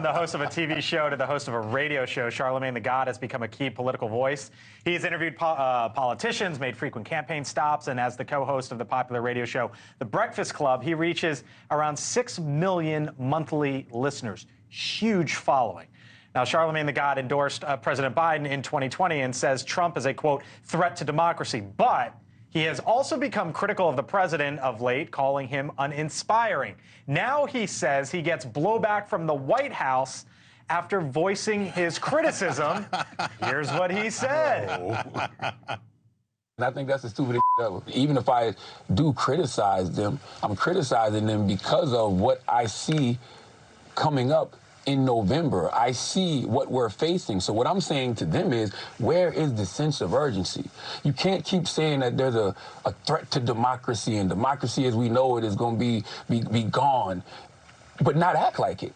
The host of a TV show to the host of a radio show, Charlamagne Tha God has become a key political voice. He's interviewed politicians, made frequent campaign stops, and as the co-host of the popular radio show, The Breakfast Club, he reaches around 6 million monthly listeners. Huge following. Now, Charlamagne Tha God endorsed President Biden in 2020 and says Trump is a, quote, threat to democracy. But he has also become critical of the president of late, calling him uninspiring. Now he says he gets blowback from the White House after voicing his criticism. Here's what he said. And I think that's the stupidest ever. Even if I do criticize them, I'm criticizing them because of what I see coming up in November. I see what we're facing. So what I'm saying to them is, where is the sense of urgency? You can't keep saying that there's a threat to democracy, and democracy as we know it is going to be gone, but not act like it.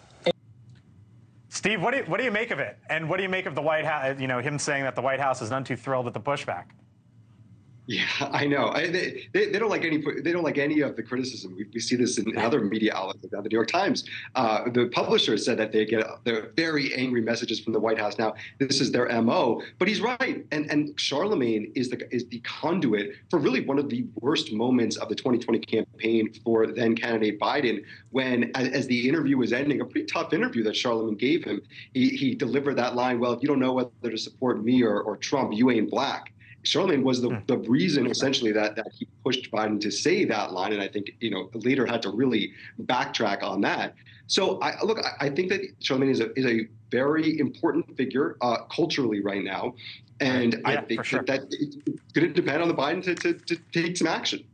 Steve, what do you make of it? And what do you make of the White House, you know, him saying that the White House is none too thrilled at the pushback? Yeah, I know. They don't like any of the criticism. We see this in other media outlets, like the New York Times. The publisher said that they're very angry messages from the White House. Now, this is their MO, but he's right. And Charlamagne is the conduit for really one of the worst moments of the 2020 campaign for then candidate Biden, when, as the interview was ending, a pretty tough interview that Charlamagne gave him, he delivered that line, "Well, if you don't know whether to support me or Trump, you ain't black." Charlamagne was the reason, essentially, that he pushed Biden to say that line, and I think, you know, later had to really backtrack on that. So I think that Charlamagne is a very important figure culturally right now, and I think that it's going to depend on the Biden to take some action.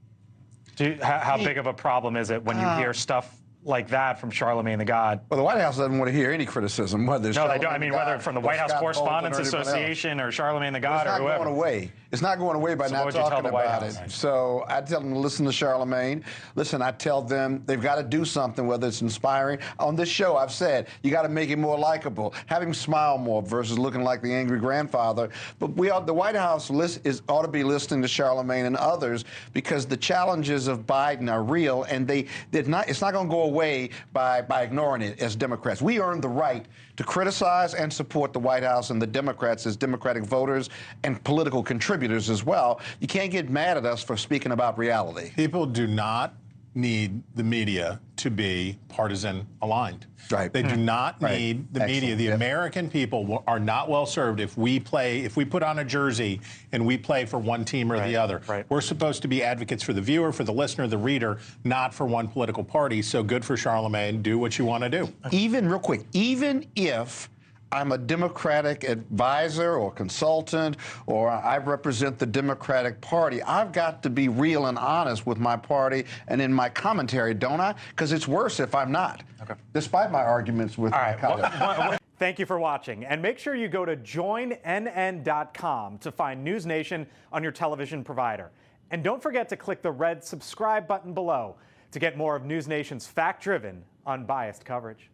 How big of a problem is it when you hear stuff like that from Charlamagne Tha God? Well, the White House doesn't want to hear any criticism. Whether it's no, they don't. I mean, whether from the White House Correspondents Association or Charlamagne Tha God or whoever. It's not going away. It's not going away by not talking about it. So I tell them to listen to Charlamagne. Listen, I tell them they've got to do something, whether it's inspiring. On this show, I've said, you got to make him more likable. Have him smile more versus looking like the angry grandfather. But the White House ought to be listening to Charlamagne and others, because the challenges of Biden are real, and it's not going to go away by ignoring it as Democrats. We earned the right to criticize and support the White House and the Democrats as Democratic voters and political contributors as well. You can't get mad at us for speaking about reality. People do not need the media to be partisan aligned. Right. They do not need the media. The American people are not well served if we put on a jersey and we play for one team or the other. We're supposed to be advocates for the viewer, for the listener, the reader, not for one political party. So good for Charlamagne. Do what you want to do. Real quick, even if I'm a Democratic advisor or consultant, or I represent the Democratic Party, I've got to be real and honest with my party and in my commentary, don't I? Because it's worse if I'm not, despite my arguments with my colleagues. Thank you for watching, and make sure you go to joinnn.com to find NewsNation on your television provider. And don't forget to click the red subscribe button below to get more of NewsNation's fact-driven, unbiased coverage.